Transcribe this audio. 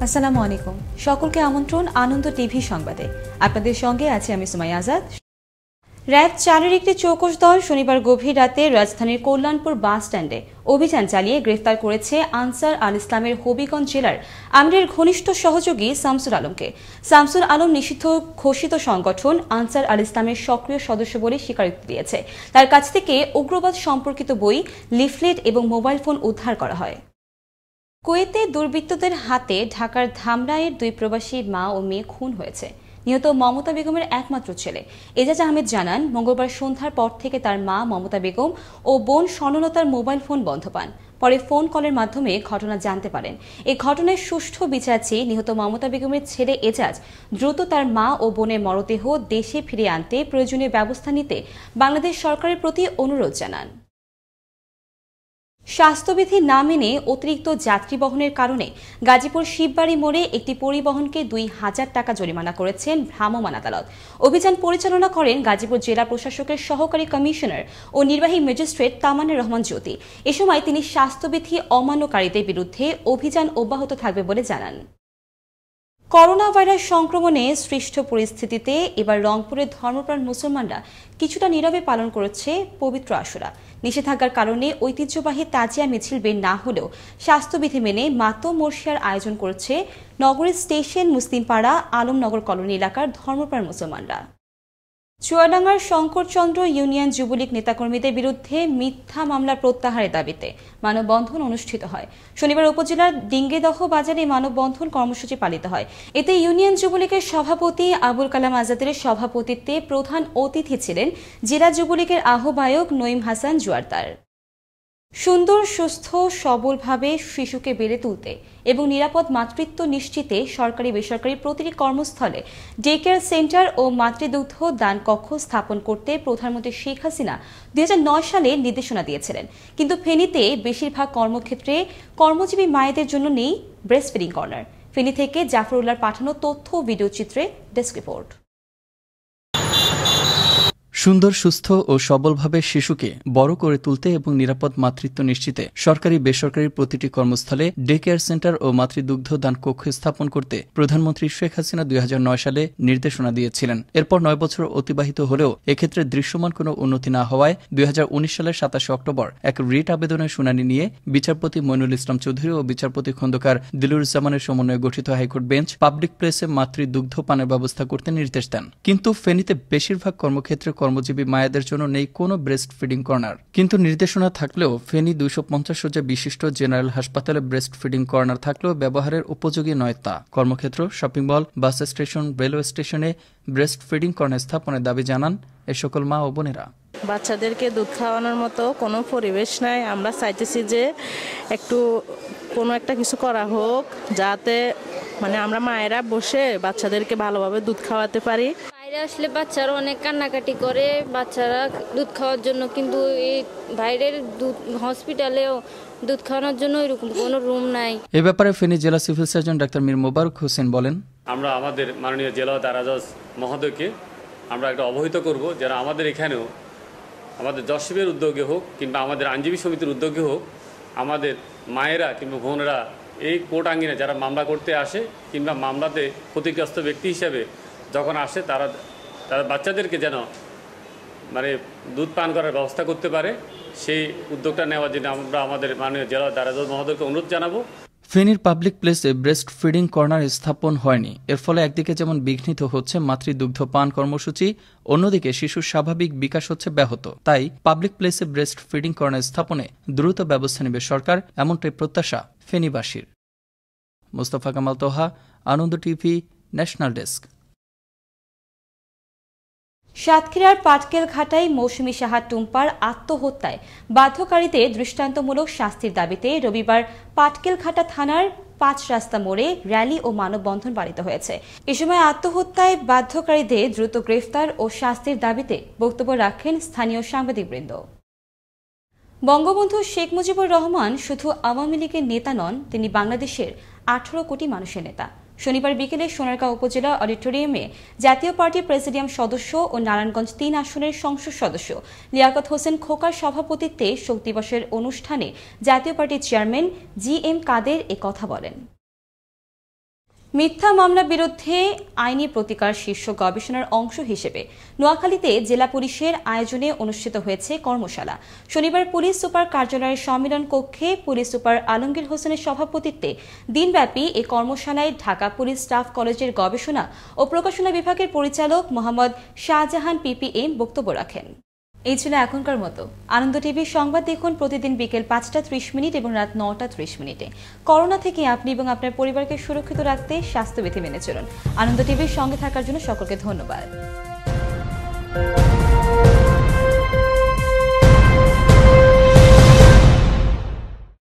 আসসালামু আলাইকুম। সকলকে আমন্ত্রণ আনন্দ টিভি সংবাদে। আপনাদের সঙ্গে আছি আমি সুমাইয়া আজাদ। র্যাব 4-এর একটি চৌকস দল শনিবার গভীর রাতে রাজধানীর কল্যাণপুর বাস স্ট্যান্ডে অভিযান চালিয়ে গ্রেফতার করেছে আনসার আল ইসলামের হবিগঞ্জ জেলার আমিরের ঘনিষ্ঠ সহযোগী শামসুল আলমকে। শামসুল আলম নিষিদ্ধ ঘোষিত সংগঠন আনসার আল ইসলামের সক্রিয় সদস্য বলে স্বীকারোক্তি দিয়েছে। তার কাছ থেকে উগ্রবাদ সম্পর্কিত বই, লিফলেট এবং মোবাইল ফোন উদ্ধার করা হয়। কুয়েতে দুর্বৃত্তদের হাতে ঢাকার ধামরাইয়ের 2 প্রবাসী মা ও মেয়ে খুন হয়েছে। নিহত মমতা বেগমের একমাত্র ছেলে এজাজ আহমেদ জানান, মঙ্গলবার সন্ধ্যার পর থেকে তার মা মমতা বেগম ও বোন স্বর্ণলতার মোবাইল ফোন বন্ধ পান। পরে ফোন কলের মাধ্যমে ঘটনা জানতে পারেন। এই ঘটনায় সুষ্ঠু বিচার চেয়ে নিহত মমতা বেগমের ছেলে এজাজ দ্রুত তার মা ও বোনের মরদেহ দেশে ফিরিয়ে আনতে প্রয়োজনীয় ব্যবস্থা নিতে বাংলাদেশ সরকারের প্রতি অনুরোধ জানান। স্বাস্থ্যবিধি না মেনে অতিরিক্ত যাত্রী বহনের কারণে গাজীপুর শিববাড়ি মোড়ে একটি পরিবহনকে 2000 টাকা জরিমানা করেছেন ভ্রাম্যমাণ আদালত। অভিযান পরিচালনা করেন গাজীপুর জেলা প্রশাসকের সহকারী কমিশনার ও নির্বাহী ম্যাজিস্ট্রেট তামান্না রহমান জ্যোতি। এ সময় তিনি স্বাস্থ্যবিধি অমান্যকারীদের বিরুদ্ধে অভিযান অব্যাহত থাকবে বলে জানান। করোনা ভাইরাস সংক্রমণে সৃষ্ট পরিস্থিতিতে এবার রংপুরের ধর্মপ্রাণ মুসলমানরা কিছুটা নীরবে পালন করেছে পবিত্র আশুরা। নিষেধাজ্ঞার কারণে ঐতিহ্যবাহী তাজিয়া মিছিল বের না হলেও স্বাস্থ্যবিধি মেনে মাতম মর্শিয়ার আয়োজন করেছে নগরীর স্টেশন মুসলিমপাড়া আলমনগর কলোনি এলাকার ধর্মপ্রাণ মুসলমানরা। চুয়াডাঙ্গার শঙ্করচন্দ্র ইউনিয়ন যুবলীগ নেতাকর্মীদের বিরুদ্ধে মিথ্যা মামলা প্রত্যাহারের দাবিতে মানববন্ধন অনুষ্ঠিত হয়। শনিবার উপজেলার ডিঙ্গেদহ বাজারে মানববন্ধন কর্মসূচি পালিত হয়। এতে ইউনিয়ন যুবলীগের সভাপতি আবুল কালাম আজাদের সভাপতিত্বে প্রধান অতিথি ছিলেন জেলা যুবলীগের আহ্বায়ক নঈম হাসান জুয়ারদার। সুন্দর, সুস্থ, সবলভাবে শিশুকে বেড়ে তুলতে এবং নিরাপদ মাতৃত্ব নিশ্চিতে সরকারি বেসরকারি প্রতিটি কর্মস্থলে ডে কেয়ার সেন্টার ও মাতৃদুগ্ধ দান কক্ষ স্থাপন করতে প্রধানমন্ত্রী শেখ হাসিনা 2009 সালে নির্দেশনা দিয়েছিলেন। কিন্তু ফেনীতে বেশিরভাগ কর্মক্ষেত্রে কর্মজীবী মায়েদের জন্য নেই ব্রেস্ট ফিডিং কর্নার। ফেনী থেকে জাফরুল্লাহর পাঠানো তথ্য ও ভিডিও চিত্রে ডেস্ক রিপোর্ট। সুন্দর, সুস্থ ও সবলভাবে শিশুকে বড় করে তুলতে এবং নিরাপদ মাতৃত্ব নিশ্চিতে সরকারি বেসরকারি প্রতিটি কর্মস্থলে ডে কেয়ার সেন্টার ও মাতৃদুগ্ধ দান কক্ষ স্থাপন করতে প্রধানমন্ত্রী শেখ হাসিনা 2009 সালে নির্দেশনা দিয়েছিলেন। এরপর 9 বছর অতিবাহিত হলেও এক্ষেত্রে দৃশ্যমান কোনো উন্নতি না হওয়ায় 2019 সালের 27 অক্টোবর এক রিট আবেদনের শুনানি নিয়ে বিচারপতি মইনুল ইসলাম চৌধুরী ও বিচারপতি খন্দকার দিলুরুজ্জামানের সমন্বয়ে গঠিত হাইকোর্ট বেঞ্চ পাবলিক প্লেসে মাতৃদুগ্ধ পানের ব্যবস্থা করতে নির্দেশ দেন। কিন্তু ফেনীতে বেশিরভাগ কর্মক্ষেত্রে কর্মজীবী মায়েদের জন্য নেই কোনো ব্রেস্ট ফিডিং কর্নার। কিন্তু নির্দেশনা থাকলেও ফেনী 250 শয্যা বিশিষ্ট জেনারেল হাসপাতালে ব্রেস্ট ফিডিং কর্নার থাকলেও ব্যবহারের উপযোগী নয় তা। কর্মক্ষেত্র, shopping mall, bus station, railway স্টেশনে ব্রেস্ট ফিডিং কর্নার স্থাপনের দাবি জানান এ সকল মা ও বোনেরা। বাচ্চাদেরকে দুধ খাওয়ানোর মতো কোনো পরিবেশ নাই। আমরা চাইতেছি যে একটু কোনো একটা কিছু করা হোক, যাতে আমরা মায়েরা বসে বাচ্চাদেরকে ভালোভাবে দুধ খাওয়াতে পারি। বাইরে আসলে বাচ্চারা অনেক কান্নাকাটি করে বাচ্চারা দুধ খাওয়ার জন্য, কিন্তু এই বাইরের হসপিটালেও দুধ খাওয়ানোর জন্য এরকম কোনো রুম নাই। এ ব্যাপারে ফেনী জেলা civil surgeon doctor Mir Mobarak Hossain বলেন, আমরা আমাদের মাননীয় জেলা দারাজজ মহোদয়কে আমরা একটা অবহিত করব, যারা আমাদের এখানেও আমাদের যশিবের উদ্যোগে হোক কিংবা আমাদের আইনজীবী সমিতির উদ্যোগে হোক, আমাদের মায়েরা কিংবা বোনেরা এই কোর্ট আঙ্গিনে যারা মামলা করতে আসে কিংবা মামলাতে ক্ষতিগ্রস্ত ব্যক্তি হিসেবে যখন আসে, তারা বাচ্চাদেরকে যেন দুধ পান করার ব্যবস্থা করতে পারে, সেই উদ্যোগটা নেওয়ার জন্য আমরা আমাদের মাননীয় জেলা দারাজজ মহোদয়কে অনুরোধ জানাবো। ফেনীর পাবলিক প্লেসে ব্রেস্ট ফিডিং কর্নার স্থাপন হয়নি। এর ফলে একদিকে যেমন বিঘ্নিত হচ্ছে মাতৃদুগ্ধ পান কর্মসূচি, অন্যদিকে শিশুর স্বাভাবিক বিকাশ হচ্ছে ব্যাহত। তাই পাবলিক প্লেসে ব্রেস্ট ফিডিং কর্নার স্থাপনে দ্রুত ব্যবস্থা নেবে সরকার, এমনটাই প্রত্যাশা ফেনীবাসীর। মোস্তফা কামাল তোহা, আনন্দ টিভি, ন্যাশনাল ডেস্ক। সাতক্ষীরার পাটকেলঘাটায় মৌসুমী সাহা টুম্পার আত্মহত্যায় বাধ্যকারীদের দৃষ্টান্তমূলক শাস্তির দাবিতে রবিবার পাটকেলঘাটা থানার 5 রাস্তা মোড়ে র্যালি ও মানববন্ধন পালিত হয়েছে। এ সময় আত্মহত্যায় বাধ্যকারীদের দ্রুত গ্রেফতার ও শাস্তির দাবিতে বক্তব্য রাখেন স্থানীয় সাংবাদিকবৃন্দ। বঙ্গবন্ধু শেখ মুজিবুর রহমান শুধু আওয়ামী লীগের নেতা নন, তিনি বাংলাদেশের 18 কোটি মানুষের নেতা। শনিবার বিকেলে সোনারগাঁও উপজেলা অডিটোরিয়ামে জাতীয় পার্টির প্রেসিডিয়াম সদস্য ও নারায়ণগঞ্জ 3 আসনের সংসদ সদস্য লিয়াকত হোসেন খোকার সভাপতিত্বে শোক দিবসের অনুষ্ঠানে জাতীয় পার্টির চেয়ারম্যান GM কাদের এ কথা বলেন। মিথ্যা মামলার বিরুদ্ধে আইনি প্রতিকার শীর্ষ গবেষণার অংশ হিসেবে নোয়াখালীতে জেলা পুলিশের আয়োজনে অনুষ্ঠিত হয়েছে কর্মশালা। শনিবার পুলিশ সুপার কার্যালয়ের সম্মেলন কক্ষে পুলিশ সুপার আলমগীর হোসেনের সভাপতিত্বে দিনব্যাপী এই কর্মশালায় ঢাকা পুলিশ স্টাফ কলেজের গবেষণা ও প্রকাশনা বিভাগের পরিচালক মোহাম্মদ শাহজাহান পিপিএম বক্তব্য রাখেন। এই ছিল এখনকার মতো। আনন্দ টিভির সংবাদ দেখুন প্রতিদিন বিকেল 5:30 এবং রাত 9:30। করোনা থেকে আপনি এবং আপনার পরিবারকে সুরক্ষিত রাখতে স্বাস্থ্যবিধি মেনে চলুন। আনন্দ টিভির সঙ্গে থাকার জন্য সকলকে ধন্যবাদ।